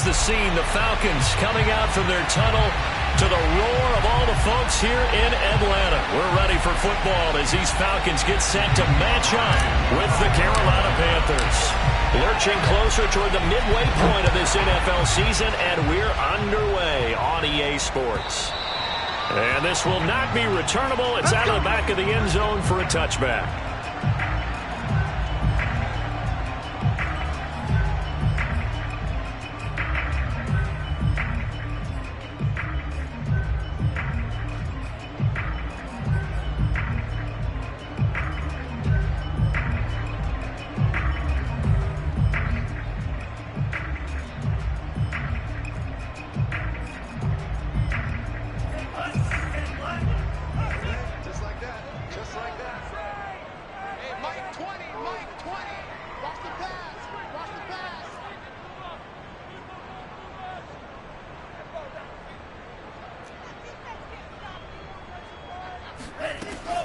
sets the scene. The Falcons coming out from their tunnel to the roar of all the folks here in Atlanta. We're ready for football as these Falcons get set to match up with the Carolina Panthers. Lurching closer toward the midway point of this NFL season, and we're underway on EA Sports. And this will not be returnable. It's out of the back of the end zone for a touchback.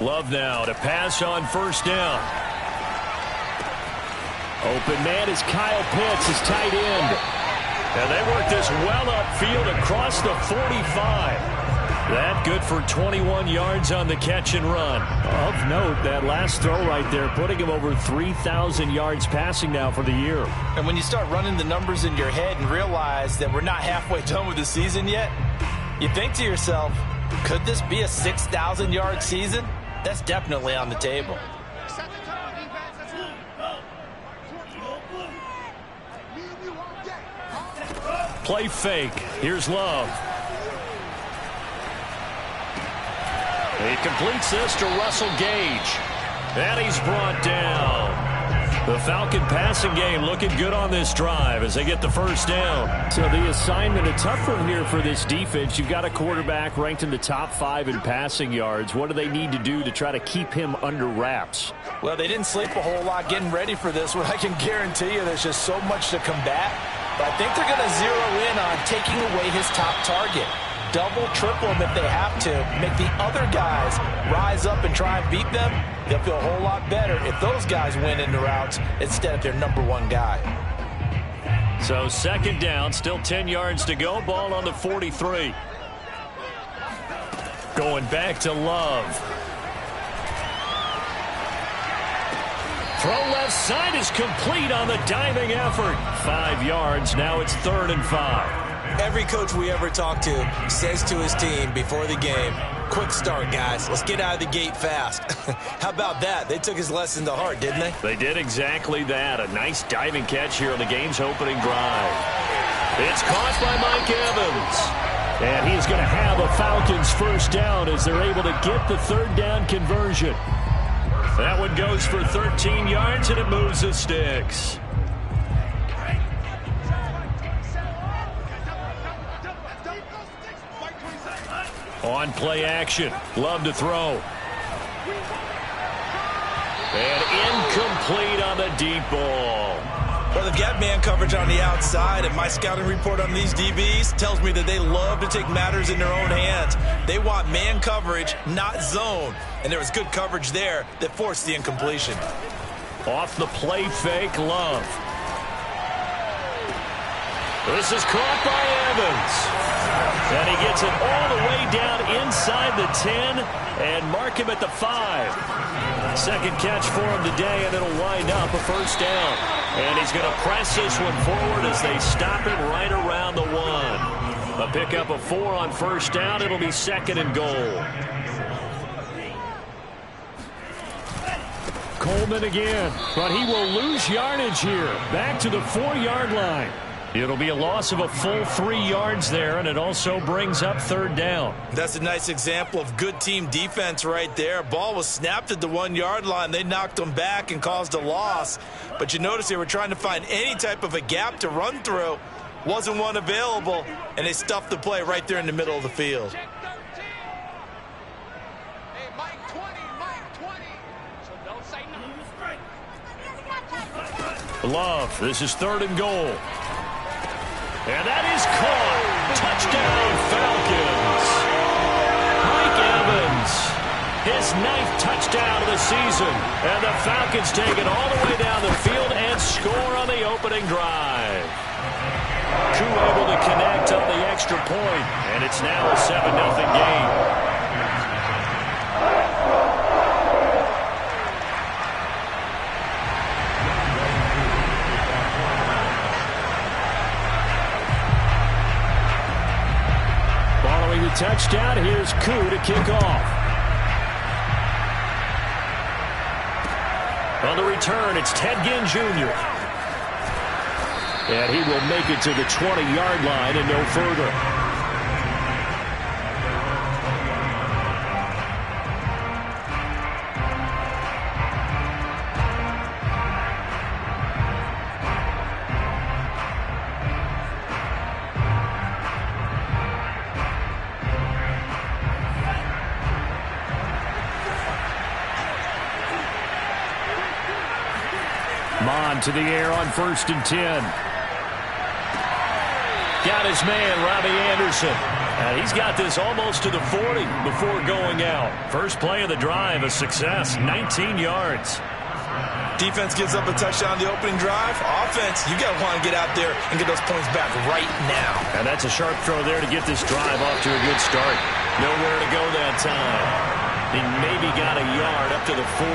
Love now to pass on first down. Open man is Kyle Pitts, his tight end. And they work this well upfield across the 45. That good for 21 yards on the catch and run. Of note, that last throw right there, putting him over 3,000 yards passing now for the year. And when you start running the numbers in your head and realize that we're not halfway done with the season yet, you think to yourself, could this be a 6,000-yard season? That's definitely on the table. Play fake. Here's Love. He completes this to Russell Gage. And he's brought down. The Falcon passing game looking good on this drive as they get the first down. So the assignment, a tough one here for this defense. You've got a quarterback ranked in the top 5 in passing yards. What do they need to do to try to keep him under wraps? Well, they didn't sleep a whole lot getting ready for this one. I can guarantee you there's just so much to combat. But I think they're going to zero in on taking away his top target. Double, triple him if they have to. Make the other guys rise up and try and beat them. They'll feel a whole lot better if those guys win in the routes instead of their number one guy. So second down, still 10 yards to go. Ball on the 43. Going back to Love. Throw left side is complete on the diving effort. 5 yards. Now it's 3rd and 5. Every coach we ever talk to says to his team before the game, quick start, guys. Let's get out of the gate fast. How about that? They took his lesson to heart, didn't they? They did exactly that. A nice diving catch here on the game's opening drive. It's caught by Mike Evans. And he's going to have a Falcons first down as they're able to get the 3rd down conversion. That one goes for 13 yards, and it moves the sticks. On play action. Love to throw. And incomplete on the deep ball. Well, they've got man coverage on the outside, and my scouting report on these DBs tells me that they love to take matters in their own hands. They want man coverage, not zone. And there was good coverage there that forced the incompletion. Off the play fake, Love. This is caught by Evans. And he gets it all the way down inside the 10 and mark him at the 5. Second catch for him today, and it'll wind up a first down. And he's going to press this one forward as they stop him right around the 1. A pickup of 4 on first down. It'll be 2nd and goal. Coleman again, but he will lose yardage here. Back to the 4-yard line. It'll be a loss of a full 3 yards there, and it also brings up 3rd down. That's a nice example of good team defense right there. Ball was snapped at the 1-yard line. They knocked them back and caused a loss. But you notice they were trying to find any type of a gap to run through. Wasn't one available, and they stuffed the play right there in the middle of the field. Love, this is 3rd and goal. And that is caught. Touchdown, Falcons. Mike Evans, his 9th touchdown of the season. And the Falcons take it all the way down the field and score on the opening drive. True extra point, and it's now a 7-0 game. Following the touchdown, here's Koo to kick off. On the return, it's Ted Ginn Jr. And he will make it to the 20-yard line and no further. Mon to the air on 1st and 10. Got his man, Robbie Anderson. And he's got this almost to the 40 before going out. First play of the drive, a success, 19 yards. Defense gives up a touchdown on the opening drive. Offense, you got to want to get out there and get those points back right now. And that's a sharp throw there to get this drive off to a good start. Nowhere to go that time. He maybe got a yard up to the 40.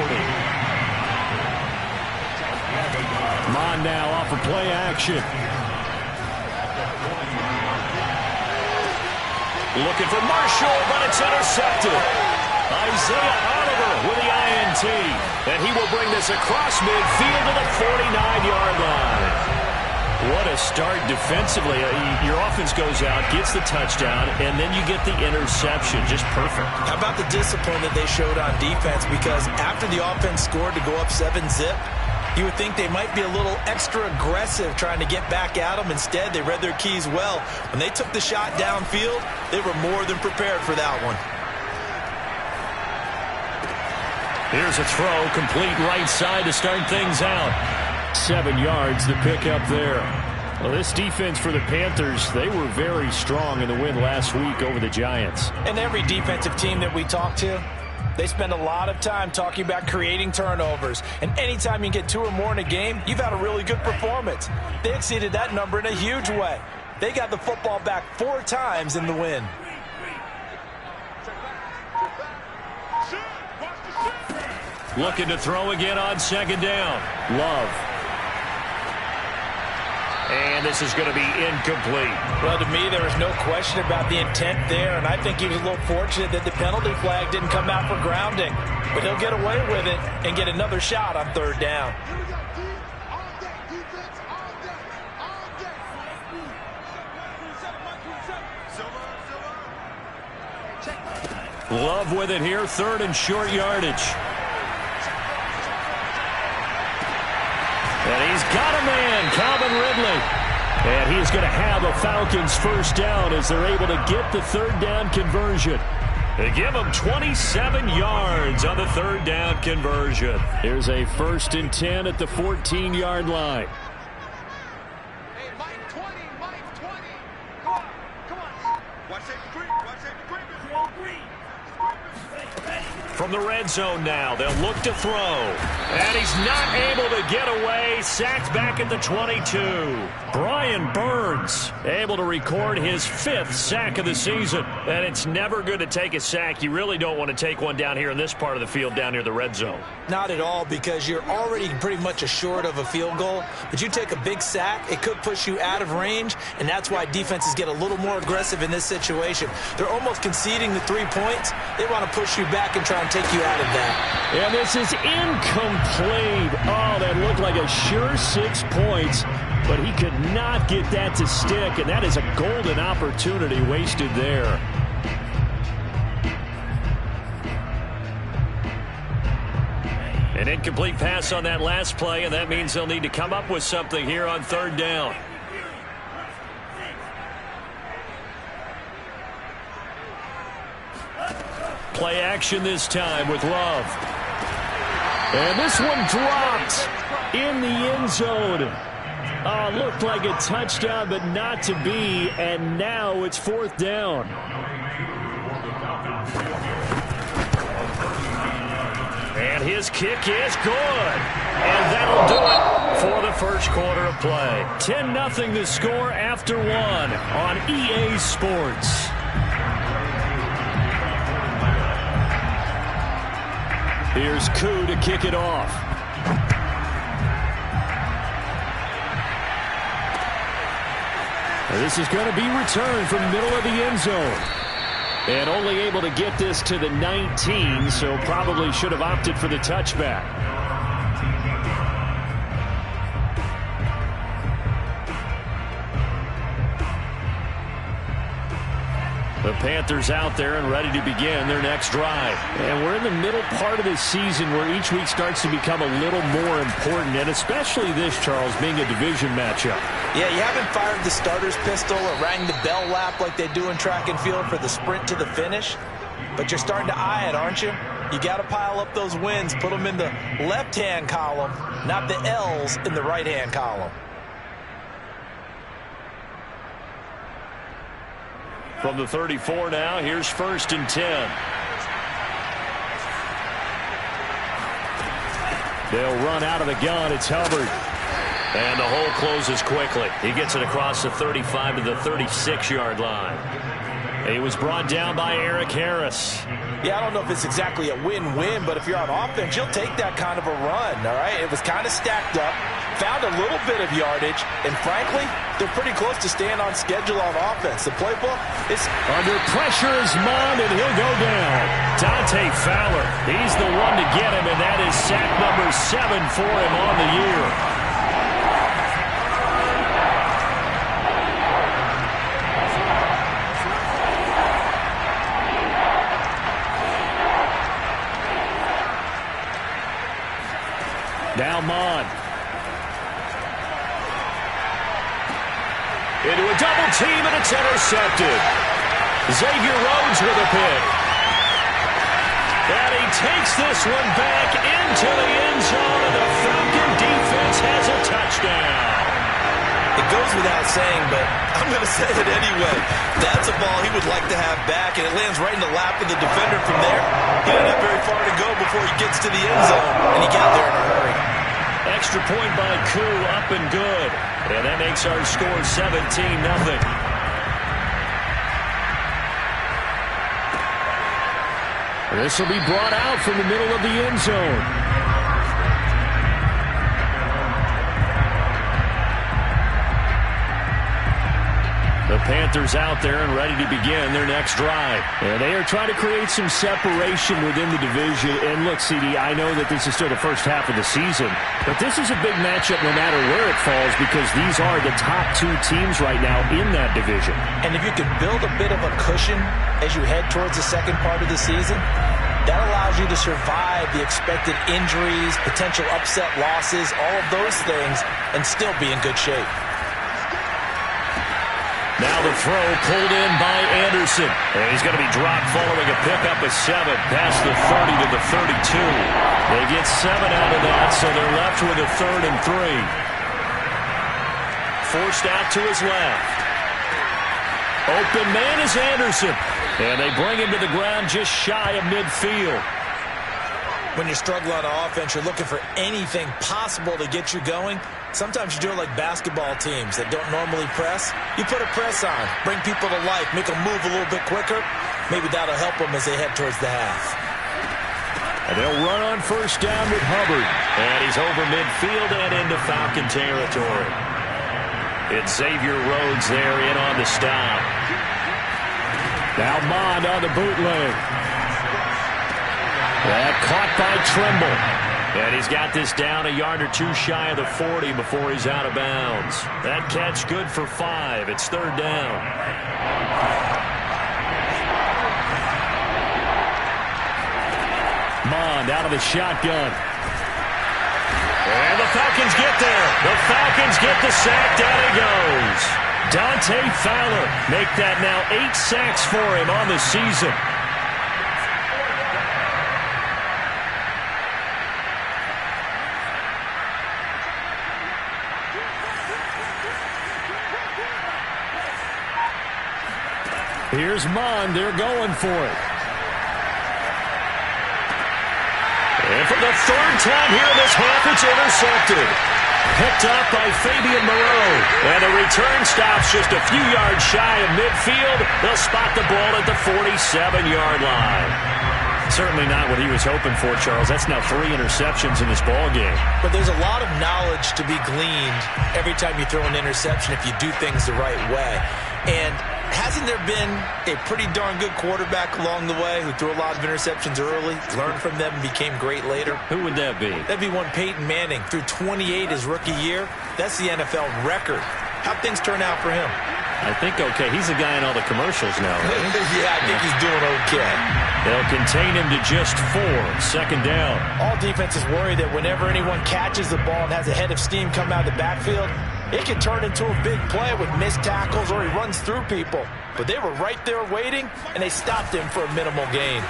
Mon now off of play action. Looking for Marshall, but it's intercepted. Isaiah Oliver with the INT. And he will bring this across midfield to the 49-yard line. What a start defensively. Your offense goes out, gets the touchdown, and then you get the interception. Just perfect. How about the discipline that they showed on defense? Because after the offense scored to go up 7-zip, you would think they might be a little extra aggressive trying to get back at them. Instead, they read their keys well. When they took the shot downfield, they were more than prepared for that one. Here's a throw, complete right side to start things out. 7 yards, the pickup there. Well, this defense for the Panthers, they were very strong in the win last week over the Giants. And every defensive team that we talk to, they spend a lot of time talking about creating turnovers. And anytime you get 2 or more in a game, you've had a really good performance. They exceeded that number in a huge way. They got the football back 4 times in the win. Looking to throw again on 2nd down. Love. And this is going to be incomplete. Well, to me, there was no question about the intent there, and I think he was a little fortunate that the penalty flag didn't come out for grounding. But he'll get away with it and get another shot on 3rd down. Love with it here, 3rd and short yardage. And he's got a man, Calvin Ridley. And he's going to have a Falcons 1st down as they're able to get the 3rd down conversion. They give him 27 yards on the 3rd down conversion. Here's a 1st and 10 at the 14-yard line. Hey, Mike 20, Mike 20. Come on, come on. Watch safety green, watch safety green. From the red zone now, they'll look to throw. And he's not able to get away. Sacked back at the 22. Brian Burns able to record his 5th sack of the season. And it's never good to take a sack. You really don't want to take one down here in this part of the field down near the red zone. Not at all, because you're already pretty much assured of a field goal. But you take a big sack, it could push you out of range, and that's why defenses get a little more aggressive in this situation. They're almost conceding the 3 points. They want to push you back and try and take you out of that. And this is incomplete. Oh, that looked like a sure 6 points, but he could not get that to stick, and that is a golden opportunity wasted there. An incomplete pass on that last play, and that means they'll need to come up with something here on 3rd down. Play action this time with Love. And this one dropped in the end zone. Oh, looked like a touchdown, but not to be, and now it's 4th down. And his kick is good. And that'll do it for the first quarter of play. 10-0 the score after one on EA Sports. Here's Koo to kick it off. This is going to be returned from middle of the end zone. And only able to get this to the 19, so probably should have opted for the touchback. The Panthers out there and ready to begin their next drive. And we're in the middle part of the season where each week starts to become a little more important, and especially this, Charles, being a division matchup. Yeah, you haven't fired the starter's pistol or rang the bell lap like they do in track and field for the sprint to the finish, but you're starting to eye it, aren't you? You got to pile up those wins, put them in the left-hand column, not the L's in the right-hand column. From the 34 now, here's 1st and 10. They'll run out of the gun. It's Hubbard. And the hole closes quickly. He gets it across the 35 to the 36-yard line. He was brought down by Eric Harris. Yeah, I don't know if it's exactly a win-win, but if you're on offense, you'll take that kind of a run, all right? It was kind of stacked up, found a little bit of yardage, and frankly, they're pretty close to staying on schedule on offense. The playbook is under pressure is Mond, and he'll go down. Dante Fowler, he's the one to get him, and that is sack number 7 for him on the year. Now Mond. Into a double team, and it's intercepted. Xavier Rhodes with a pick. And he takes this one back into the end zone, and the Falcon defense has a touchdown. It goes without saying, but I'm going to say it anyway. That's a ball he would like to have back, and it lands right in the lap of the defender from there. He didn't have very far to go before he gets to the end zone, and he got there in a hurry. Extra point by Koo, up and good. And that makes our score 17-0. This will be brought out from the middle of the end zone. The Panthers out there and ready to begin their next drive. And they are trying to create some separation within the division. And look, CD, I know that this is still the first half of the season, but this is a big matchup no matter where it falls because these are the top 2 teams right now in that division. And if you can build a bit of a cushion as you head towards the second part of the season, that allows you to survive the expected injuries, potential upset losses, all of those things, and still be in good shape. Now the throw pulled in by Anderson. And he's going to be dropped following a pickup of 7 past the 30 to the 32. They get 7 out of that, so they're left with a 3rd and 3. Forced out to his left. Open man is Anderson. And they bring him to the ground just shy of midfield. When you're struggling on offense, you're looking for anything possible to get you going. Sometimes you do it like basketball teams that don't normally press. You put a press on, bring people to life, make them move a little bit quicker. Maybe that'll help them as they head towards the half. And they'll run on 1st down with Hubbard. And he's over midfield and into Falcon territory. It's Xavier Rhodes there in on the stop. Now Mond on the bootleg. That caught by Trimble. And he's got this down a yard or 2 shy of the 40 before he's out of bounds. That catch good for 5. It's 3rd down. Mond out of the shotgun. And the Falcons get there. The Falcons get the sack. Down he goes. Dante Fowler make that now 8 sacks for him on the season. Here's Mond. They're going for it. And from the third time here in this half, it's intercepted. Picked up by Fabian Moreau. And the return stops just a few yards shy of midfield. They'll spot the ball at the 47-yard line. Certainly not what he was hoping for, Charles. That's now 3 interceptions in this ball game. But there's a lot of knowledge to be gleaned every time you throw an interception if you do things the right way. And hasn't there been a pretty darn good quarterback along the way who threw a lot of interceptions early, learned from them, and became great later? Who would that be? That'd be one Peyton Manning. Threw 28 his rookie year. That's the NFL record. How'd things turn out for him? I think okay. He's a guy in all the commercials now, right? Yeah, I think he's doing okay. They'll contain him to just 4. Second down. All defenses worry that whenever anyone catches the ball and has a head of steam come out of the backfield, it can turn into a big play with missed tackles or he runs through people. But they were right there waiting, and they stopped him for a minimal gain.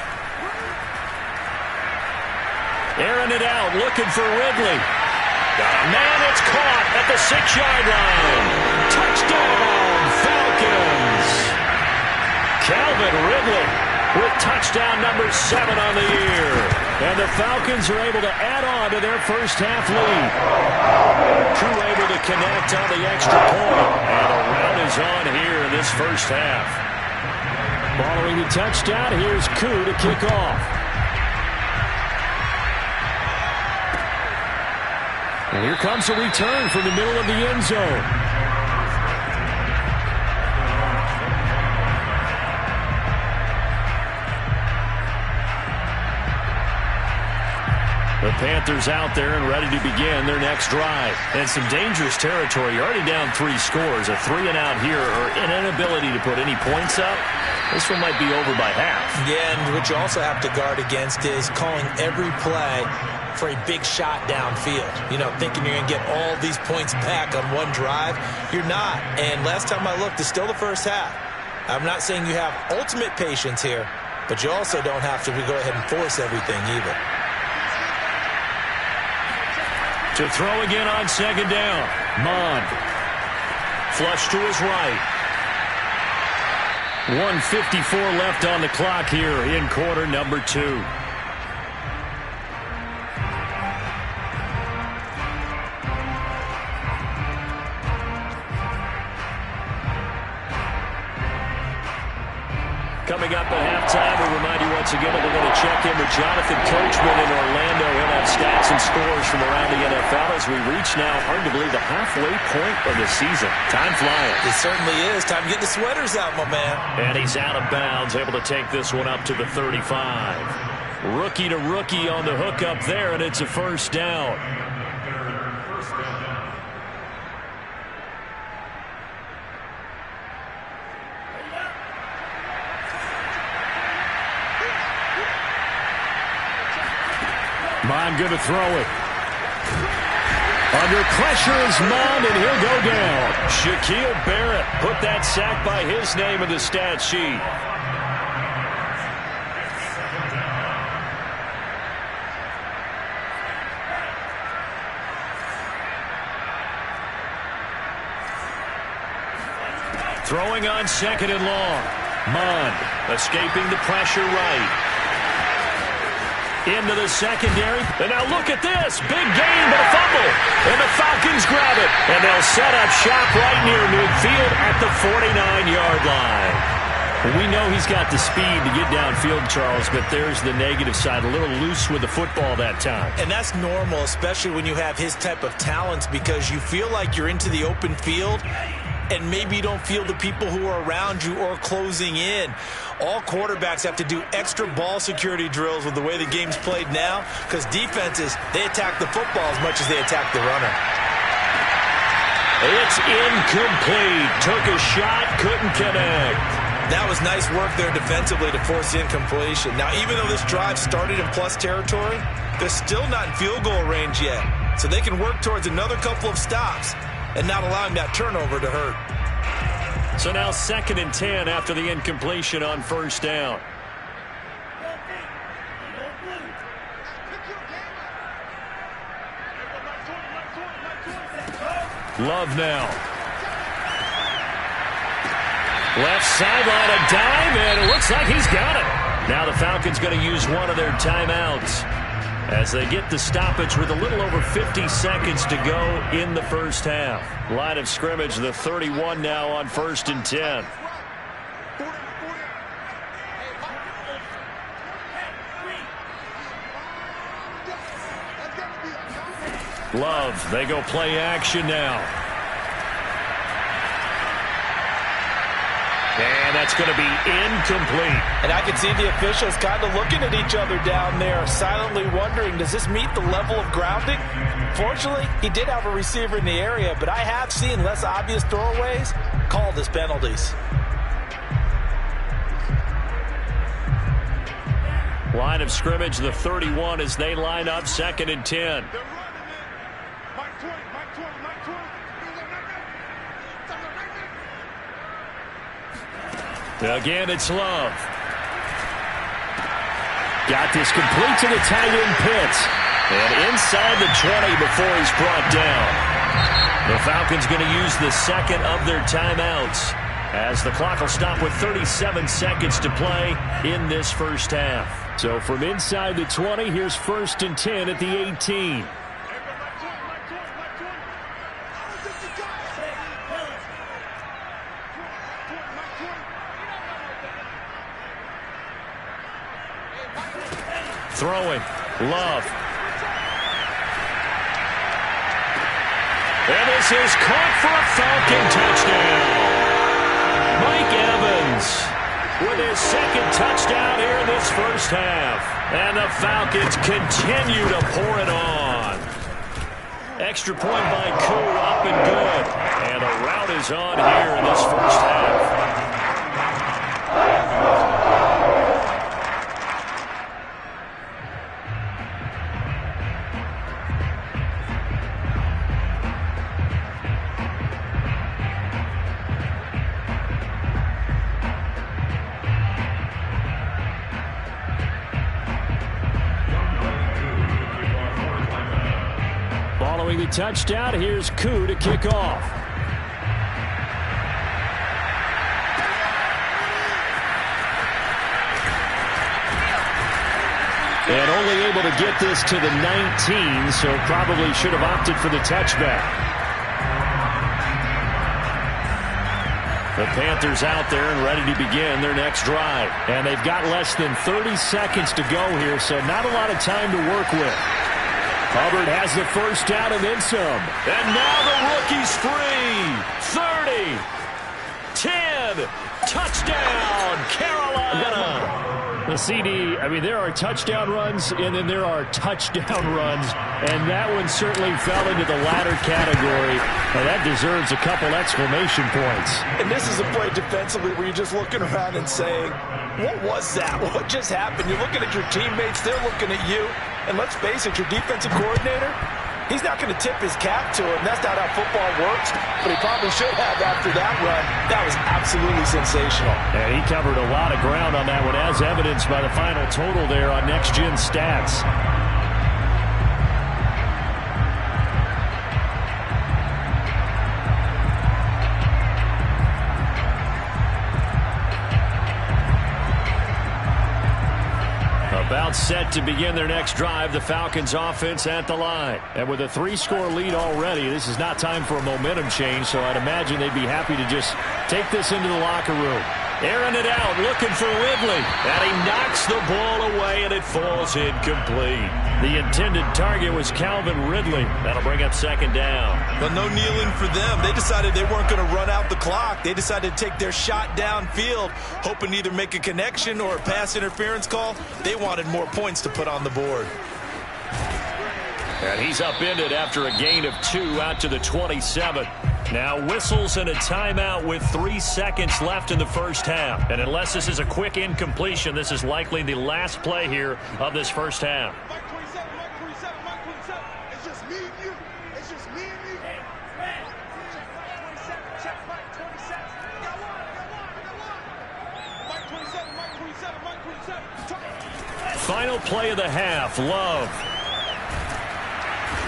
Airing it out, looking for Ridley. Man, it's caught at the 6-yard line. Touchdown, Falcons. Calvin Ridley with touchdown number 7 on the year. And the Falcons are able to add on to their first half lead. Crew able to connect on the extra point. And the round is on here in this first half. Following the touchdown, here's Koo to kick off. And here comes a return from the middle of the end zone. The Panthers out there and ready to begin their next drive. And some dangerous territory. You're already down 3 scores. A 3-and-out here or an inability to put any points up. This one might be over by half. Yeah, and what you also have to guard against is calling every play for a big shot downfield. You know, thinking you're going to get all these points back on one drive. You're not. And last time I looked, it's still the first half. I'm not saying you have ultimate patience here, but you also don't have to go ahead and force everything either. To throw again on second down. Mond. Flush to his right. 1:54 left on the clock here in quarter number 2. Coming up at halftime, we'll remind you once again that we're going to check in with Jonathan Coachman in Orlando. He'll have stats and scores from around the NFL as we reach now, hard to believe, the halfway point of the season. Time flying. It certainly is. Time to get the sweaters out, my man. And he's out of bounds, able to take this one up to the 35. Rookie to rookie on the hook up there, and it's a first down. Mond going to throw it. Under pressure is Mond, and he'll go down. Shaquille Barrett put that sack by his name in the stat sheet. Throwing on second and long. Mond escaping the pressure right. Into the secondary. And now look at this. Big gain, but a fumble. And the Falcons grab it. And they'll set up shop right near midfield at the 49-yard line. We know he's got the speed to get downfield, Charles, but there's the negative side. A little loose with the football that time. And that's normal, especially when you have his type of talents, because you feel like you're into the open field and maybe you don't feel the people who are around you or closing in. All quarterbacks have to do extra ball security drills with the way the game's played now, because defenses, they attack the football as much as they attack the runner. It's incomplete. Took a shot, couldn't connect. That was nice work there defensively to force the incompletion. Now, even though this drive started in plus territory, they're still not in field goal range yet. So they can work towards another couple of stops and not allowing that turnover to hurt. So now 2nd and 10 after the incompletion on first down. Love now. Left sideline, a dive, and it looks like he's got it. Now the Falcons going to use one of their timeouts. as they get the stoppage with a little over 50 seconds to go in the first half. Line of scrimmage, the 31 now on 1st and 10. Love, they go play action now. And that's going to be incomplete. And I can see the officials kind of looking at each other down there, silently wondering, does this meet the level of grounding? Fortunately, he did have a receiver in the area, but I have seen less obvious throwaways called as penalties. Line of scrimmage, the 31 as they line up 2nd and 10. Again, it's Love. Got this complete to the tight end Pitts. And inside the 20 before he's brought down. The Falcons going to use the second of their timeouts, as the clock will stop with 37 seconds to play in this first half. So from inside the 20, here's 1st and 10 at the 18. Throwing, Love. And this is caught for a Falcon touchdown. Mike Evans with his 2nd touchdown here in this first half. And the Falcons continue to pour it on. Extra point by Koo, up and good. And a rout is on here in this first half. Following the touchdown, here's Koo to kick off. And only able to get this to the 19, so probably should have opted for the touchback. The Panthers out there and ready to begin their next drive. And they've got less than 30 seconds to go here, so not a lot of time to work with. Hubbard has the first down and then some. And now the rookie's free. 30, 10, touchdown, Carolina. The CD, I mean, there are touchdown runs and then there are touchdown runs. And that one certainly fell into the latter category. And that deserves a couple exclamation points. And this is a play defensively where you're just looking around and saying, what was that? What just happened? You're looking at your teammates, they're looking at you. And let's face it, your defensive coordinator, he's not going to tip his cap to him. That's not how football works, but he probably should have after that run. That was absolutely sensational. And he covered a lot of ground on that one, as evidenced by the final total there on Next Gen Stats. About set to begin their next drive, the Falcons offense at the line. And with a 3-score lead already, this is not time for a momentum change, so I'd imagine they'd be happy to just take this into the locker room. Airing it out, looking for Ridley. And he knocks the ball away, and it falls incomplete. The intended target was Calvin Ridley. That'll bring up 2nd down. But no kneeling for them. They decided they weren't going to run out the clock. They decided to take their shot downfield, hoping to either make a connection or a pass interference call. They wanted more points to put on the board. And he's upended after a gain of 2 out to the 27. Now whistles and a timeout with 3 seconds left in the first half. And unless this is a quick incompletion, this is likely the last play here of this first half. It's just me and you. It's just me and you. Check 27. Got one. Mike 27. Final play of the half, Love.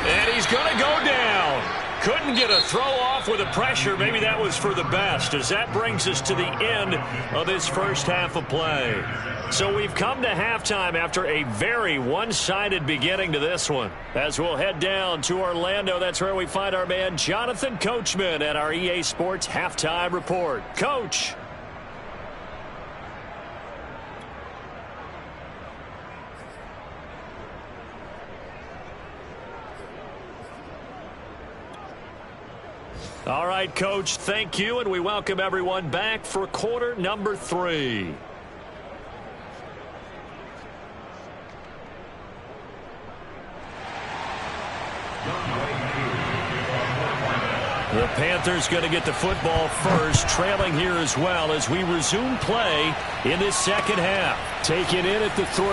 And he's going to go down. Couldn't get a throw off with the pressure. Maybe that was for the best, as that brings us to the end of this first half of play. So we've come to halftime after a very one-sided beginning to this one. As we'll head down to Orlando, that's where we find our man Jonathan Coachman at our EA Sports Halftime Report. Coach. All right, Coach, thank you, and we welcome everyone back for quarter number 3. The Panthers going to get the football first, trailing here as well as we resume play in this second half. Taken in at the 3.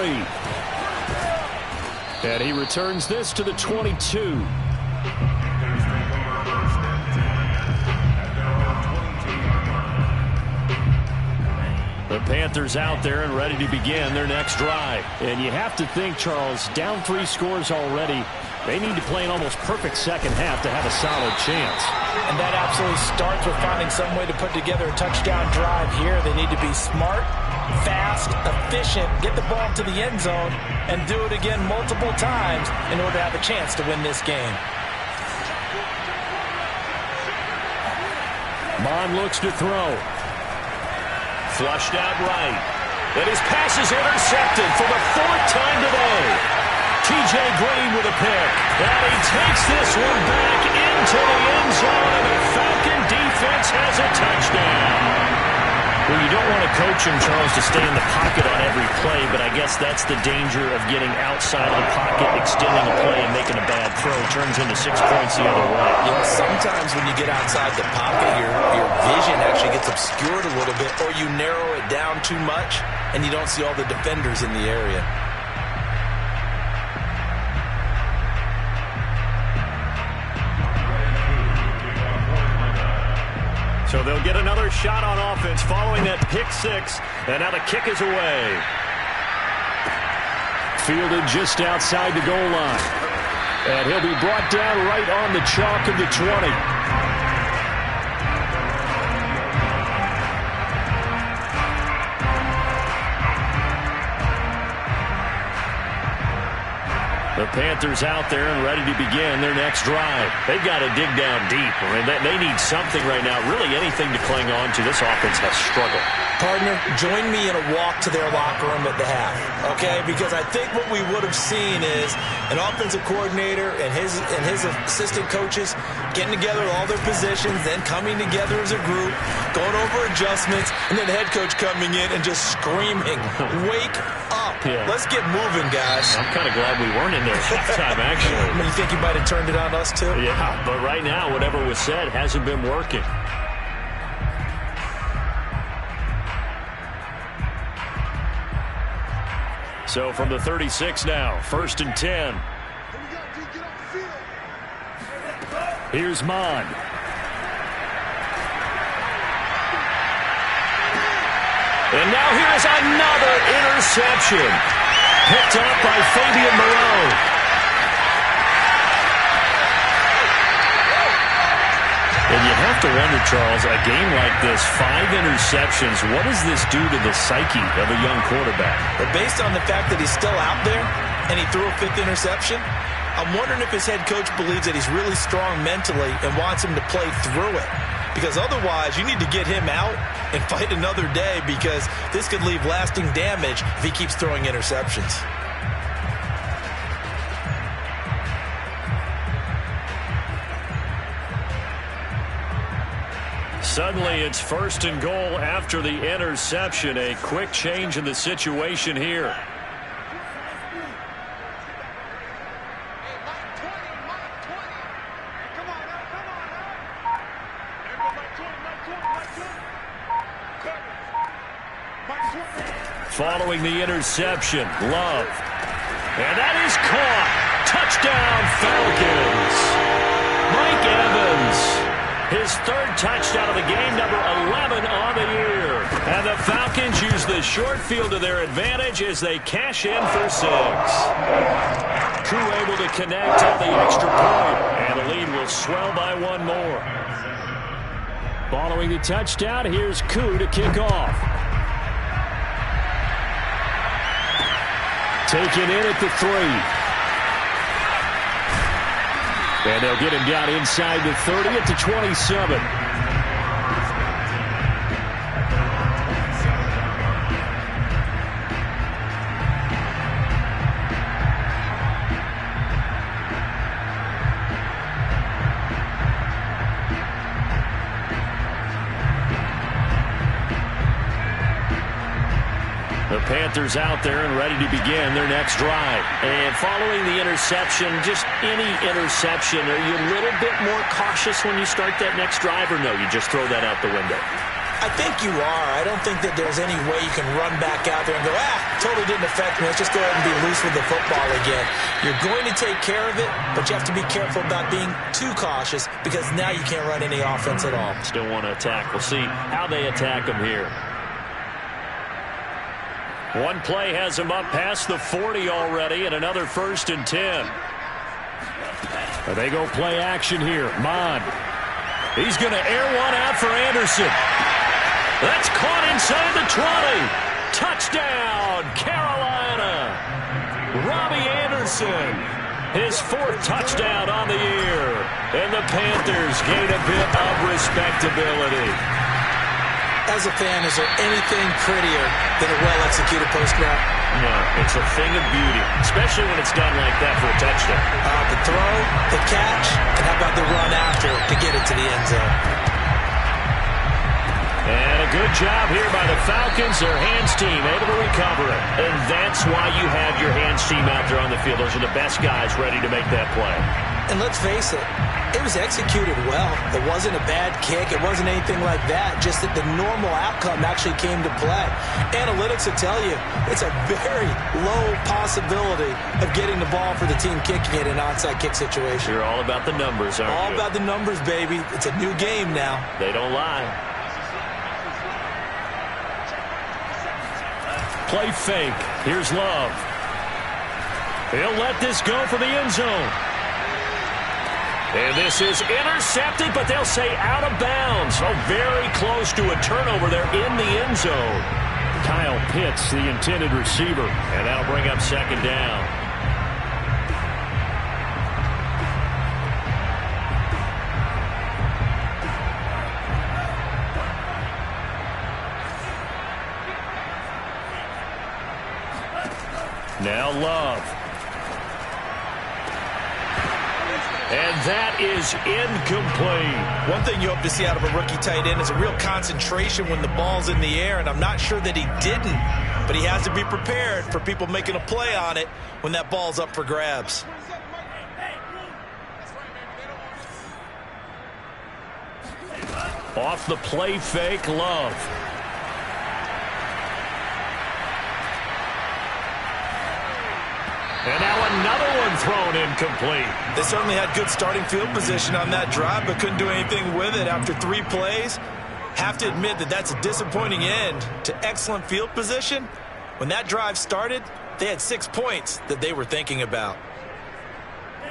And he returns this to the 22. The Panthers out there and ready to begin their next drive. And you have to think, Charles, down 3 scores already. They need to play an almost perfect second half to have a solid chance. And that absolutely starts with finding some way to put together a touchdown drive here. They need to be smart, fast, efficient, get the ball to the end zone, and do it again multiple times in order to have a chance to win this game. Mon looks to throw. Flushed out right. And his pass is intercepted for the 4th time today. T.J. Green with a pick. And he takes this one back into the end zone, and the Falcon defense has a touchdown. Well, you don't want to coach him, Charles, to stay in the pocket on every play, but I guess that's the danger of getting outside of the pocket, extending a play, and making a bad throw. Turns into 6 points the other way. You know, sometimes when you get outside the pocket, your vision actually gets obscured a little bit, or you narrow it down too much, and you don't see all the defenders in the area. So they'll get another shot on offense following that pick 6. And now the kick is away. Fielded just outside the goal line. And he'll be brought down right on the chalk of the 20. The Panthers out there and ready to begin their next drive. They've got to dig down deep. I mean, they need something right now, really anything to cling on to. This offense has struggled. Partner, join me in a walk to their locker room at the half, okay? Because I think what we would have seen is an offensive coordinator and his assistant coaches getting together all their positions, then coming together as a group, going over adjustments, and then the head coach coming in and just screaming, "Wake up. Yeah. Let's get moving, guys." I'm kind of glad we weren't in there at halftime, actually. I mean, you think he might have turned it on us, too? Yeah, but right now, whatever was said hasn't been working. So from the 36 now, 1st and 10. Here's Mon. And now here's another interception. Picked up by Fabian Moreau. And you have to wonder, Charles, a game like this, 5 interceptions, what does this do to the psyche of a young quarterback? But based on the fact that he's still out there and he threw a 5th interception, I'm wondering if his head coach believes that he's really strong mentally and wants him to play through it. Because otherwise, you need to get him out and fight another day, because this could leave lasting damage if he keeps throwing interceptions. Suddenly, it's 1st and goal after the interception. A quick change in the situation here. Following the interception, Love. And that is caught. Touchdown, Falcons. Mike Evans. His 3rd touchdown of the game, number 11 on the year. And the Falcons use the the short field to their advantage as they cash in for 6. Koo able to connect on the extra point, and the lead will swell by 1 more. Following the touchdown, here's Koo to kick off. Taken in at the 3. And they'll get him down inside the 30 at the 27. The Panthers out there and ready to begin their next drive. And following the interception, just any interception, are you a little bit more cautious when you start that next drive, or no, you just throw that out the window? I think you are. I don't think that there's any way you can run back out there and go, totally didn't affect me. Let's just go ahead and be loose with the football again. You're going to take care of it, but you have to be careful about being too cautious because now you can't run any offense at all. Still want to attack. We'll see how they attack them here. One play has him up past the 40 already, and another 1st and 10. They go play action here. Mon. He's going to air one out for Anderson. That's caught inside the 20. Touchdown, Carolina. Robbie Anderson, his 4th touchdown on the year. And the Panthers gain a bit of respectability. As a fan, is there anything prettier than a well-executed post-grab? No, it's a thing of beauty, especially when it's done like that for a touchdown. The throw, the catch, and how about the run after to get it to the end zone? And a good job here by the Falcons. Their hands team able to recover it. And that's why you have your hands team out there on the field. Those are the best guys ready to make that play. And let's face it, it was executed well. It wasn't a bad kick. It wasn't anything like that. Just that the normal outcome actually came to play. Analytics will tell you it's a very low possibility of getting the ball for the team kicking it in an onside kick situation. You're all about the numbers, aren't you? All about the numbers, baby. It's a new game now. They don't lie. Play fake. Here's Love. He'll let this go for the end zone. And this is intercepted, but they'll say out of bounds. Oh, very close to a turnover there in the end zone. Kyle Pitts, the intended receiver, and that'll bring up 2nd down. Now Love. And that is incomplete. One thing you hope to see out of a rookie tight end is a real concentration when the ball's in the air, and I'm not sure that he didn't, but he has to be prepared for people making a play on it when that ball's up for grabs. Off the play fake, Love. And now another one thrown incomplete. They certainly had good starting field position on that drive, but couldn't do anything with it after 3 plays. Have to admit that that's a disappointing end to excellent field position. When that drive started, they had 6 points that they were thinking about.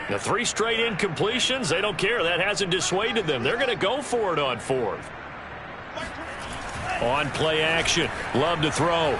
The 3 straight incompletions, they don't care. That hasn't dissuaded them. They're going to go for it on 4th. On play action, Love to throw.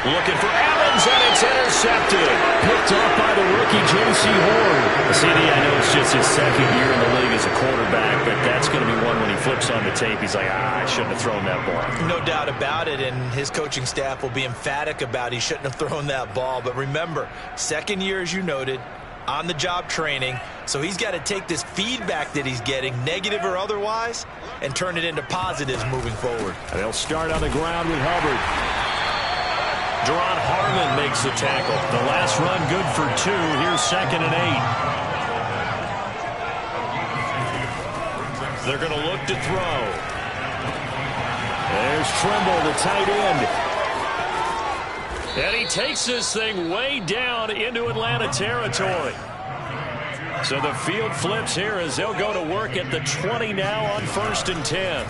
Looking for Evans, and it's intercepted. Picked off by the rookie, J.C. Horn. CD, I know it's just his 2nd year in the league as a quarterback, but that's going to be one when he flips on the tape. He's like, I shouldn't have thrown that ball. No doubt about it, and his coaching staff will be emphatic about he shouldn't have thrown that ball. But remember, 2nd year, as you noted, on-the-job training, so he's got to take this feedback that he's getting, negative or otherwise, and turn it into positives moving forward. And they'll start on the ground with Hubbard. Deron Harmon makes the tackle. The last run good for 2. Here's 2nd and 8. They're going to look to throw. There's Trimble, the tight end. And he takes this thing way down into Atlanta territory. So the field flips here as they'll go to work at the 20 now on 1st and 10.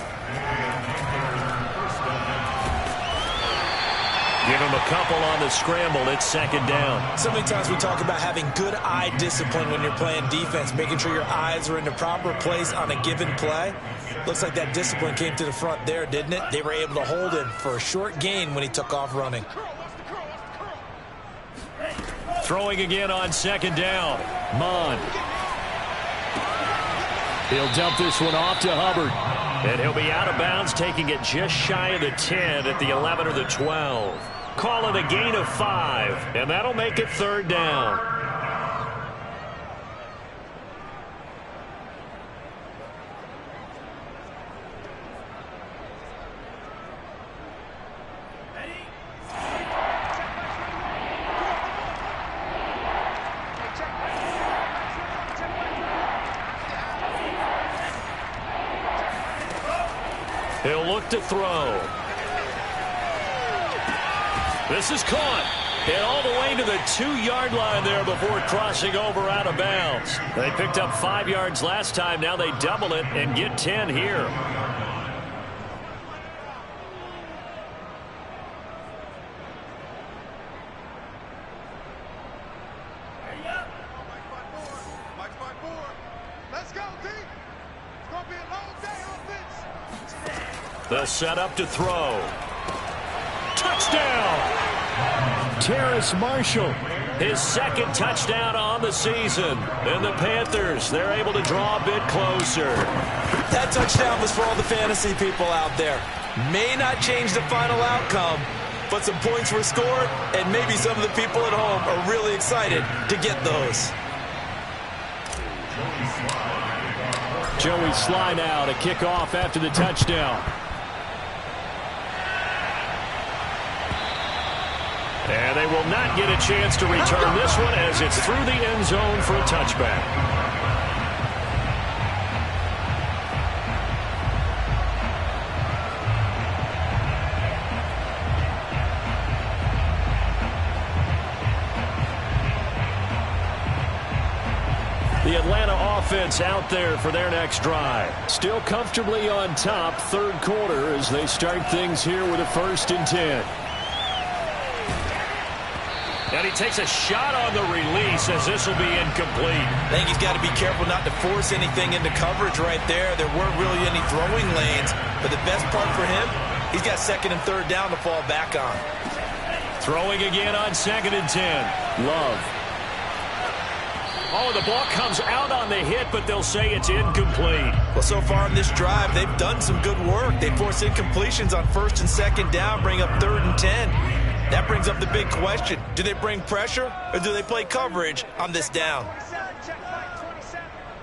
Give him a couple on the scramble. It's 2nd down. So many times we talk about having good eye discipline when you're playing defense, making sure your eyes are in the proper place on a given play. Looks like that discipline came to the front there, didn't it? They were able to hold him for a short gain when he took off running. Throwing again on 2nd down. Mond. He'll dump this one off to Hubbard. And he'll be out of bounds, taking it just shy of the 10 at the 11 or the 12. Call it a gain of 5, and that'll make it 3rd down. He'll look to throw. This is caught. And all the way to the 2-yard line there before crossing over out of bounds. They picked up 5 yards last time. Now they double it and get 10 here. They'll set up to throw. Touchdown! Terrace Marshall, his 2nd touchdown on the season. And the Panthers, they're able to draw a bit closer. That touchdown was for all the fantasy people out there. May not change the final outcome, but some points were scored, and maybe some of the people at home are really excited to get those. Joey Sly now to kick off after the touchdown. And they will not get a chance to return this one as it's through the end zone for a touchback. The Atlanta offense out there for their next drive. Still comfortably on top, 3rd quarter as they start things here with a 1st and 10. And he takes a shot on the release as this will be incomplete. I think he's got to be careful not to force anything into coverage right there. There weren't really any throwing lanes. But the best part for him, he's got 2nd and 3rd down to fall back on. Throwing again on 2nd and 10. Love. Oh, the ball comes out on the hit, but they'll say it's incomplete. Well, so far on this drive, they've done some good work. They force incompletions on 1st and 2nd down, bring up 3rd and 10. That brings up the big question. Do they bring pressure or do they play coverage on this down?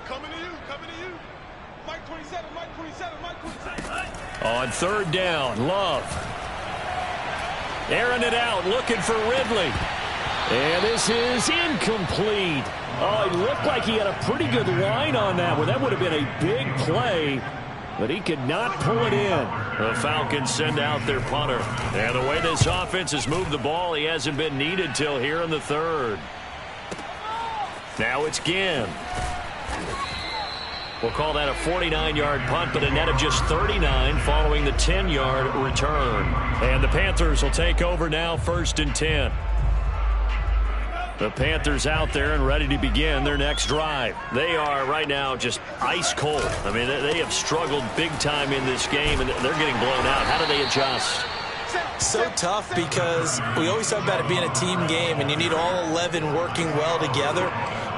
Coming to you. Mike 27, Mike 27, Mike 27. On 3rd down, Love. Airing it out, looking for Ridley. And this is incomplete. Oh, it looked like he had a pretty good line on that one. That would have been a big play. But he could not pull it in. The Falcons send out their punter. And the way this offense has moved the ball, he hasn't been needed till here in the 3rd. Now it's Ginn. We'll call that a 49-yard punt, but a net of just 39 following the 10-yard return. And the Panthers will take over now, 1st and 10. The Panthers out there and ready to begin their next drive. They are right now just ice cold. I mean, they have struggled big time in this game, and they're getting blown out. How do they adjust? So tough because we always talk about it being a team game, and you need all 11 working well together.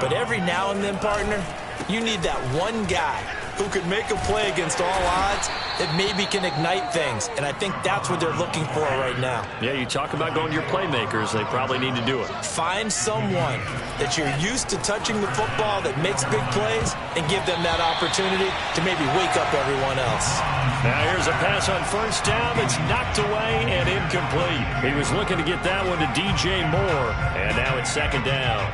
But every now and then, partner, you need that one guy who can make a play against all odds that maybe can ignite things. And I think that's what they're looking for right now. Yeah, you talk about going to your playmakers. They probably need to do it. Find someone that you're used to touching the football that makes big plays and give them that opportunity to maybe wake up everyone else. Now here's a pass on 1st down that's knocked away and incomplete. He was looking to get that one to DJ Moore. And now it's 2nd down.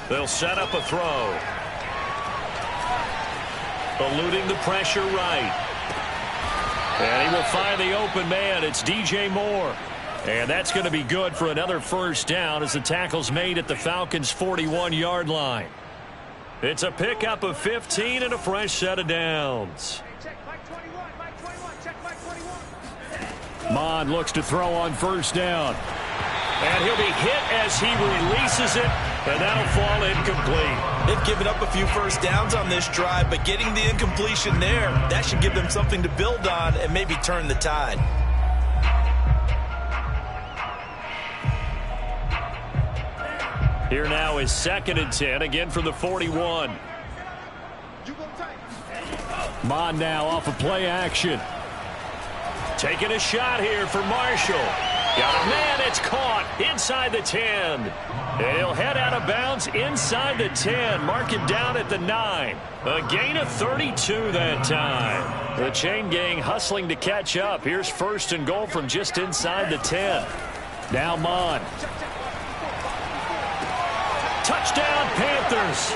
They'll set up a throw. Eluding the pressure right. And he will find the open man. It's DJ Moore. And that's going to be good for another first down as the tackle's made at the Falcons' 41-yard line. It's a pickup of 15 and a fresh set of downs. Mond looks to throw on first down. And he'll be hit as he releases it, and that'll fall incomplete. They've given up a few first downs on this drive, but getting the incompletion there, that should give them something to build on and maybe turn the tide. Here now is 2nd and 10, again from the 41. Mond now off of play action. Taking a shot here for Marshall. Got a man, it's caught inside the 10. And he'll head out of bounds inside the 10. Mark him down at the 9. A gain of 32 that time. The chain gang hustling to catch up. Here's 1st and goal from just inside the 10. Now Mond. Touchdown, Panthers.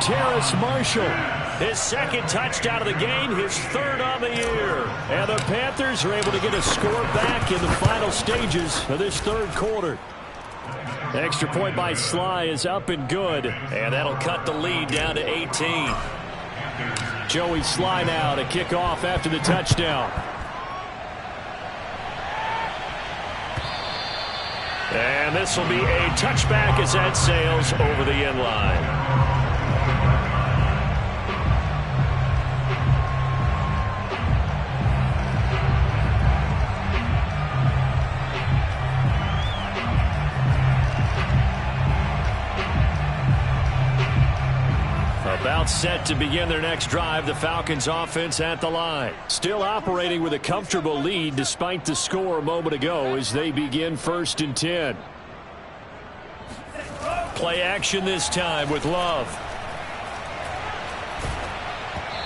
Terrace Marshall. His 2nd touchdown of the game, his 3rd on the year. And the Panthers are able to get a score back in the final stages of this 3rd quarter. The extra point by Sly is up and good. And that'll cut the lead down to 18. Joey Sly now to kick off after the touchdown. And this will be a touchback as that sails over the end line. About set to begin their next drive, the Falcons offense at the line. Still operating with a comfortable lead despite the score a moment ago as they begin 1st and 10. Play action this time with Love.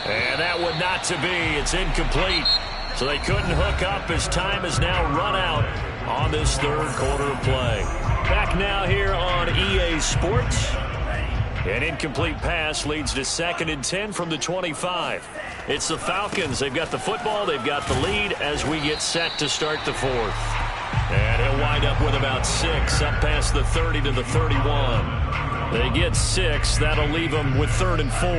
And that one not to be. It's incomplete. So they couldn't hook up as time has now run out on this 3rd quarter of play. Back now here on EA Sports. An incomplete pass leads to 2nd and 10 from the 25. It's the Falcons. They've got the football. They've got the lead as we get set to start the 4th. And he'll wind up with about 6 up past the 30 to the 31. They get 6. That'll leave them with 3rd and 4.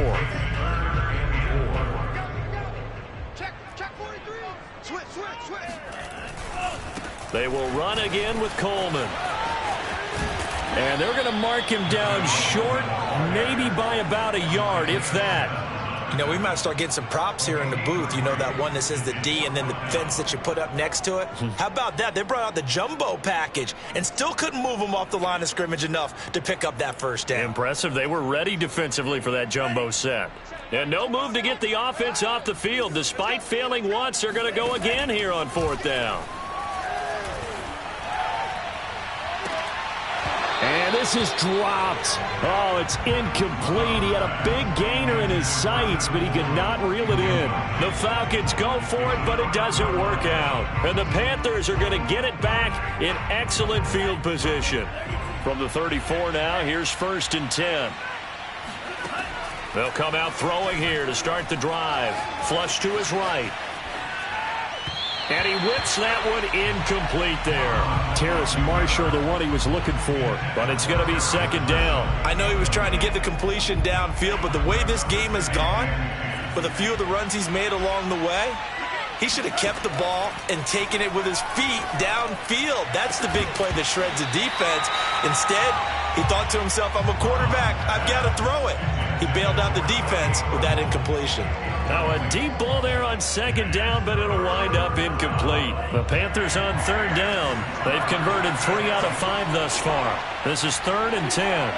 Check 43. Switch. They will run again with Coleman. And they're going to mark him down short, maybe by about a yard, if that. You know, we might start getting some props here in the booth. You know, that one that says the D and then the fence that you put up next to it? How about that? They brought out the jumbo package and still couldn't move them off the line of scrimmage enough to pick up that first down. Impressive. They were ready defensively for that jumbo set. And no move to get the offense off the field. Despite failing once, they're going to go again here on 4th down. And this is dropped. Oh, it's incomplete. He had a big gainer in his sights, but he could not reel it in. The Falcons go for it, but it doesn't work out. And the Panthers are going to get it back in excellent field position. From the 34 now, here's 1st and 10. They'll come out throwing here to start the drive. Flush to his right. And he whips that one incomplete there. Terrace Marshall, the one he was looking for. But it's going to be 2nd down. I know he was trying to get the completion downfield, but the way this game has gone, with a few of the runs he's made along the way, he should have kept the ball and taken it with his feet downfield. That's the big play that shreds the defense. Instead, he thought to himself, I'm a quarterback. I've got to throw it. He bailed out the defense with that incompletion. Now a deep ball there on 2nd down, but it'll wind up incomplete. The Panthers on 3rd down. They've converted 3 out of 5 thus far. This is 3rd and 10.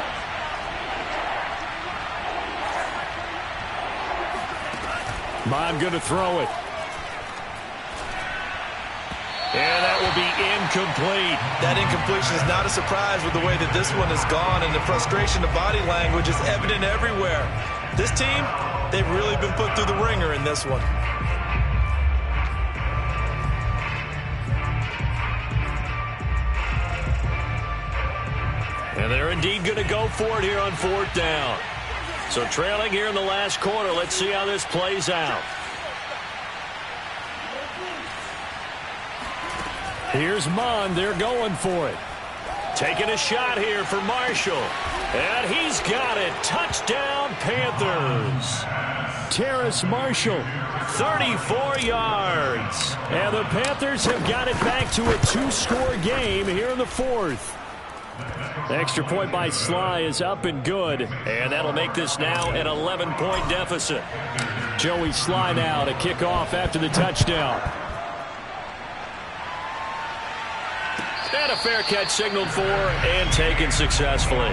Mond going to throw it. And that will be incomplete. That incompletion is not a surprise with the way that this one has gone, and the frustration of body language is evident everywhere. This team, they've really been put through the ringer in this one. And there indeed going to go for it here on 4th down. So trailing here in the last quarter. Let's see how this plays out. Here's Mond. They're going for it. Taking a shot here for Marshall. And he's got it. Touchdown, Panthers. Terrace Marshall, 34 yards. And the Panthers have got it back to a 2-score game here in the 4th. The extra point by Sly is up and good. And that'll make this now an 11-point deficit. Joey Sly now to kick off after the touchdown. And a fair catch signaled for and taken successfully.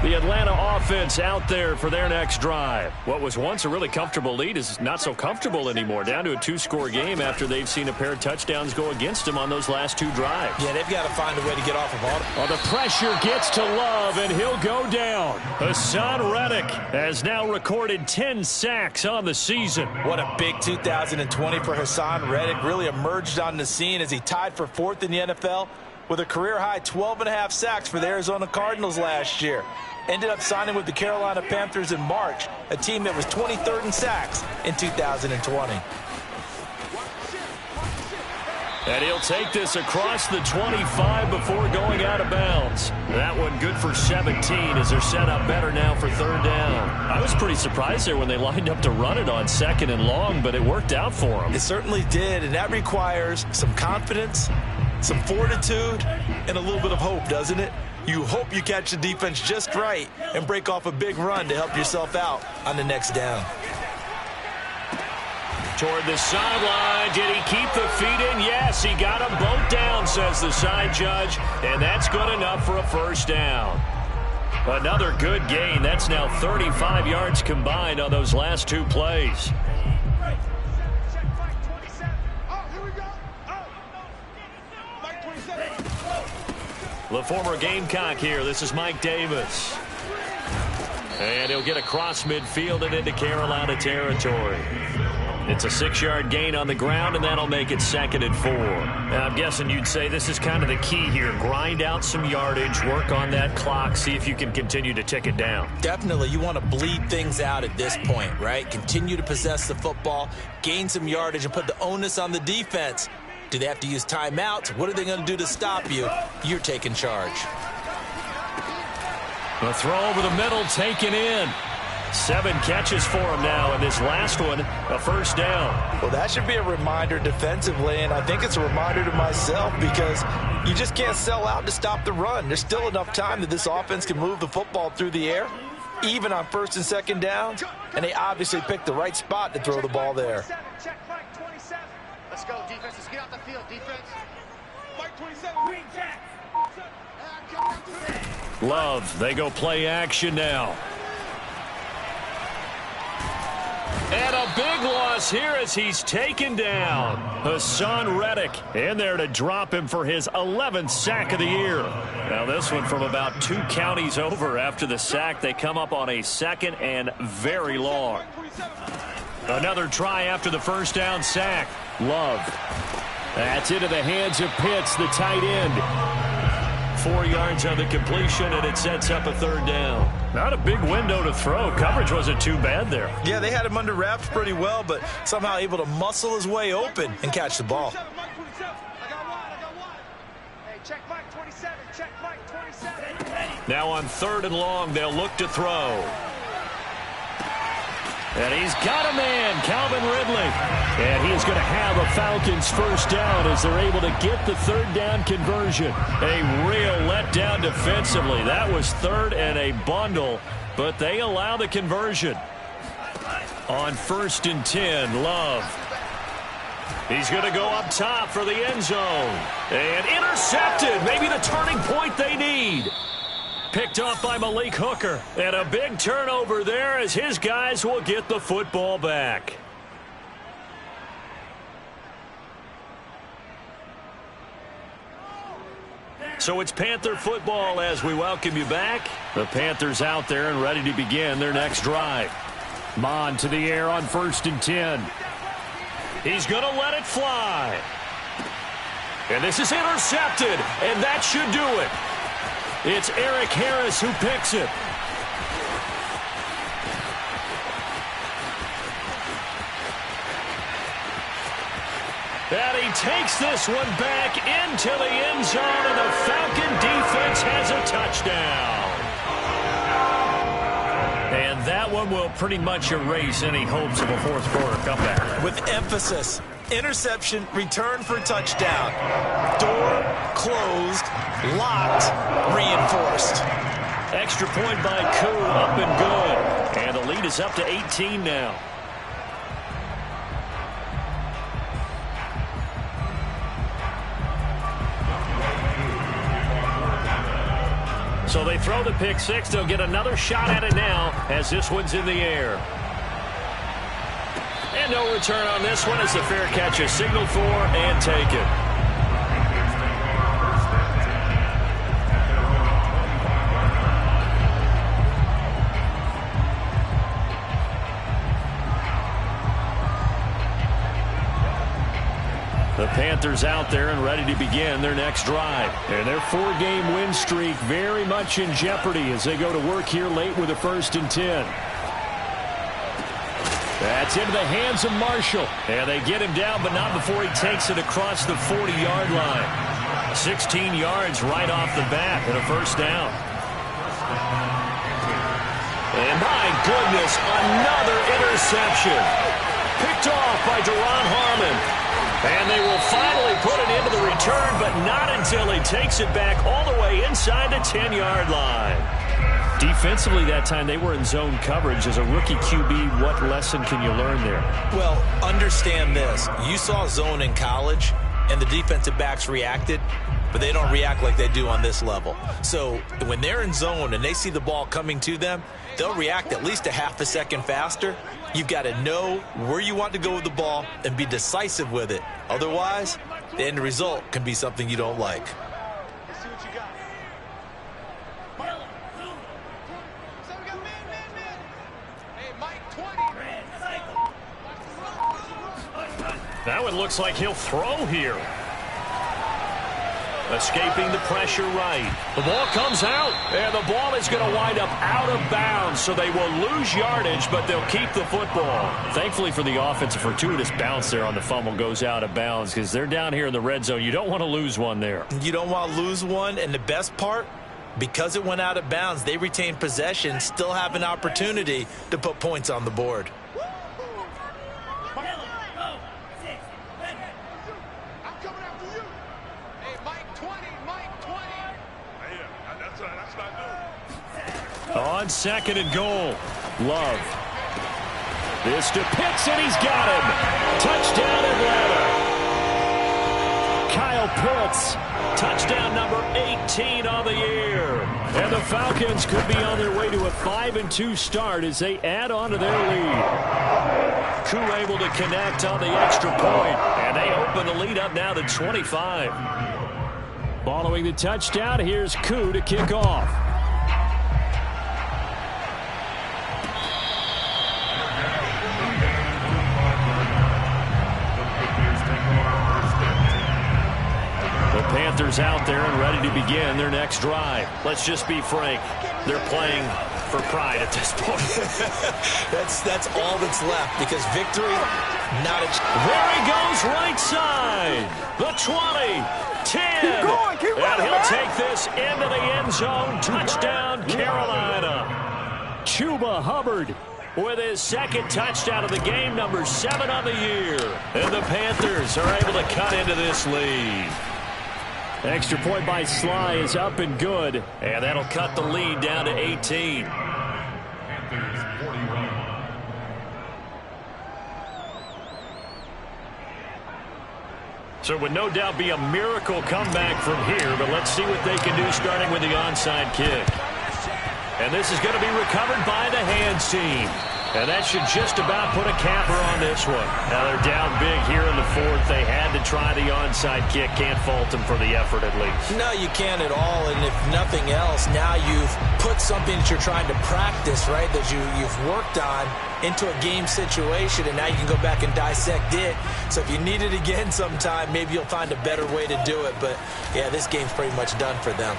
The Atlanta offense out there for their next drive. What was once a really comfortable lead is not so comfortable anymore. Down to a 2-score game after they've seen a pair of touchdowns go against them on those last 2 drives. Yeah, they've got to find a way to get off of all. Well, the pressure gets to Love, and he'll go down. Hassan Reddick has now recorded 10 sacks on the season. What a big 2020 for Hassan Reddick. Really emerged on the scene as he tied for 4th in the NFL with a career-high 12.5 sacks for the Arizona Cardinals last year. Ended up signing with the Carolina Panthers in March, a team that was 23rd in sacks in 2020. And he'll take this across the 25 before going out of bounds. That one good for 17 as they're set up better now for 3rd down. I was pretty surprised there when they lined up to run it on 2nd and long, but it worked out for them. It certainly did, and that requires some confidence, some fortitude, and a little bit of hope, doesn't it? You hope you catch the defense just right and break off a big run to help yourself out on the next down. Toward the sideline. Did he keep the feet in? Yes, he got them both down, says the side judge. And that's good enough for a 1st down. Another good gain. That's now 35 yards combined on those last 2 plays. The former Gamecock here. This is Mike Davis. And he'll get across midfield and into Carolina territory. It's a 6-yard gain on the ground, and that'll make it 2nd and 4. Now, I'm guessing you'd say this is kind of the key here. Grind out some yardage, work on that clock, see if you can continue to tick it down. Definitely. You want to bleed things out at this point, right? Continue to possess the football, gain some yardage, and put the onus on the defense. Do they have to use timeouts? What are they going to do to stop you? You're taking charge. The throw over the middle taken in. 7 catches for him now, and this last one, a 1st down. Well, that should be a reminder defensively, and I think it's a reminder to myself because you just can't sell out to stop the run. There's still enough time that this offense can move the football through the air, even on 1st and 2nd downs, and they obviously picked the right spot to throw the ball there. Let's go, defense. Let's get out the field, defense. Mike 27. Green jack. Love, they go play action now. And a big loss here as he's taken down. Hassan Reddick in there to drop him for his 11th sack of the year. Now this one from about 2 counties over after the sack. They come up on a 2nd and very long. Another try after the 1st down sack. Love. That's into the hands of Pitts, the tight end. 4 yards on the completion, and it sets up a 3rd down. Not a big window to throw. Coverage wasn't too bad there. Yeah, they had him under wraps pretty well, but somehow able to muscle his way open and catch the ball. Now on 3rd and long, they'll look to throw. And he's got a man, Calvin Ridley. And he is going to have a Falcons 1st down as they're able to get the 3rd down conversion. A real letdown defensively. That was 3rd and a bundle, but they allow the conversion. On 1st and 10, Love. He's going to go up top for the end zone. And intercepted. Maybe the turning point they need. Picked off by Malik Hooker. And a big turnover there as his guys will get the football back. So it's Panther football as we welcome you back. The Panthers out there and ready to begin their next drive. Mond to the air on 1st and 10. He's going to let it fly. And this is intercepted, and that should do it. It's Eric Harris who picks it. And he takes this one back into the end zone, and the Falcon defense has a touchdown. And that one will pretty much erase any hopes of a fourth quarter comeback. With emphasis, interception, return for touchdown. Door closed, locked, reinforced. Extra point by Koo, up and good. And the lead is up to 18 now. So they throw the pick six. They'll get another shot at it now as this one's in the air. And no return on this one as the fair catch is signaled for and taken. The Panthers out there and ready to begin their next drive. And their 4-game win streak very much in jeopardy as they go to work here late with a 1st and 10. That's into the hands of Marshall. And they get him down, but not before he takes it across the 40-yard line. 16 yards right off the bat and a 1st down. And my goodness, another interception. Picked off by Deron Harmon. And they will finally put it into the return, but not until he takes it back all the way inside the 10-yard line. Defensively that time, they were in zone coverage. As a rookie QB, what lesson can you learn there? Well, understand this. You saw zone in college, and the defensive backs reacted, but they don't react like they do on this level. So when they're in zone and they see the ball coming to them, they'll react at least a half a second faster. You've got to know where you want to go with the ball and be decisive with it. Otherwise, the end result can be something you don't like. Let's see what you got. So we got man. Hey, Mike, 20. That one looks like he'll throw here. Escaping the pressure right. The ball comes out, and the ball is going to wind up out of bounds, so they will lose yardage, but they'll keep the football. Thankfully for the offense, a fortuitous bounce there on the fumble goes out of bounds because they're down here in the red zone. You don't want to lose one there. You don't want to lose one, and the best part, because it went out of bounds, they retain possession, still have an opportunity to put points on the board. On 2nd and goal, Love. This to Pitts, and he's got him. Touchdown, Atlanta. Kyle Pitts, touchdown number 18 on the year. And the Falcons could be on their way to a 5-2 start as they add on to their lead. Koo able to connect on the extra point, and they open the lead up now to 25. Following the touchdown, here's Koo to kick off. Panthers out there and ready to begin their next drive. Let's just be frank. They're playing for pride at this point. That's all that's left because victory, not a chance. There he goes right side. The 20, 10. Keep running, and he'll man. take this into the end zone. Touchdown, Carolina. Chuba Hubbard with his 2nd touchdown of the game, number 7 on the year. And the Panthers are able to cut into this lead. Extra point by Sly is up and good, and that'll cut the lead down to 18. So it would no doubt be a miracle comeback from here, but let's see what they can do starting with the onside kick. And this is going to be recovered by the hands team. And that should just about put a capper on this one. Now they're down big here in the fourth. They had to try the onside kick. Can't fault them for the effort at least. No, you can't at all. And if nothing else, now you've put something that you're trying to practice, right, that you've worked on into a game situation, and now you can go back and dissect it. So if you need it again sometime, maybe you'll find a better way to do it. But, yeah, this game's pretty much done for them.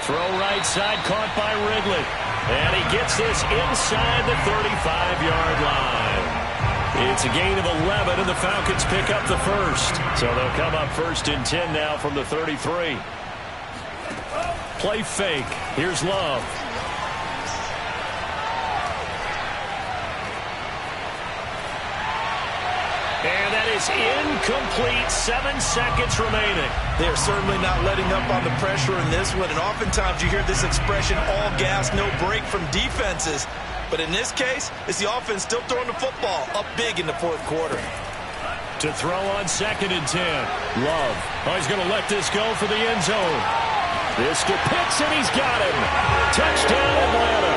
Throw right side, caught by Ridley. And he gets this inside the 35-yard line. It's a gain of 11, and the Falcons pick up the first. So they'll come up 1st and 10 now from the 33. Play fake. Here's Love. And that is incomplete. 7 seconds remaining. They're certainly not letting up on the pressure in this one, and oftentimes you hear this expression, all gas, no break from defenses. But in this case, it's the offense still throwing the football up big in the fourth quarter. To throw on 2nd and 10. Love. Oh, he's going to let this go for the end zone. This to Pitts, and he's got him. Touchdown, Atlanta.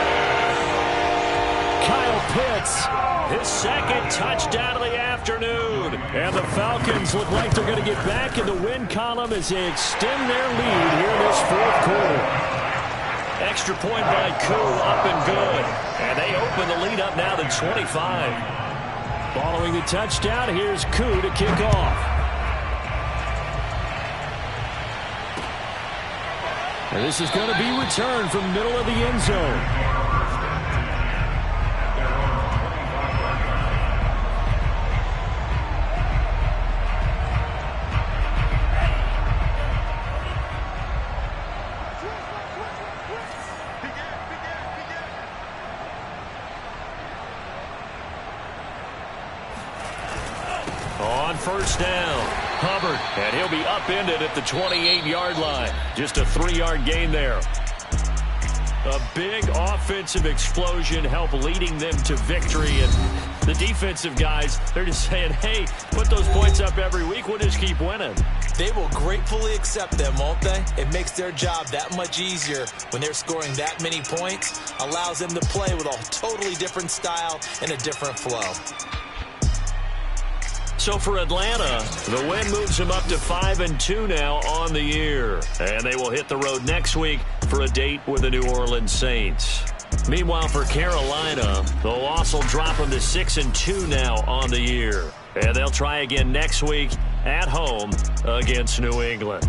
Kyle Pitts, his 2nd touchdown of the afternoon. And the Falcons look like they're going to get back in the win column as they extend their lead here in this fourth quarter. Extra point by Koo, up and good. And they open the lead up now to 25. Following the touchdown, here's Koo to kick off. And this is going to be returned from the middle of the end zone. On 1st down, Hubbard, and he'll be upended at the 28-yard line. Just a 3-yard gain there. A big offensive explosion helped leading them to victory. And the defensive guys, they're just saying, hey, put those points up every week. We'll just keep winning. They will gratefully accept them, won't they? It makes their job that much easier when they're scoring that many points. Allows them to play with a totally different style and a different flow. So for Atlanta, the win moves them up to 5-2 now on the year. And they will hit the road next week for a date with the New Orleans Saints. Meanwhile, for Carolina, the loss will drop them to 6-2 now on the year. And they'll try again next week at home against New England.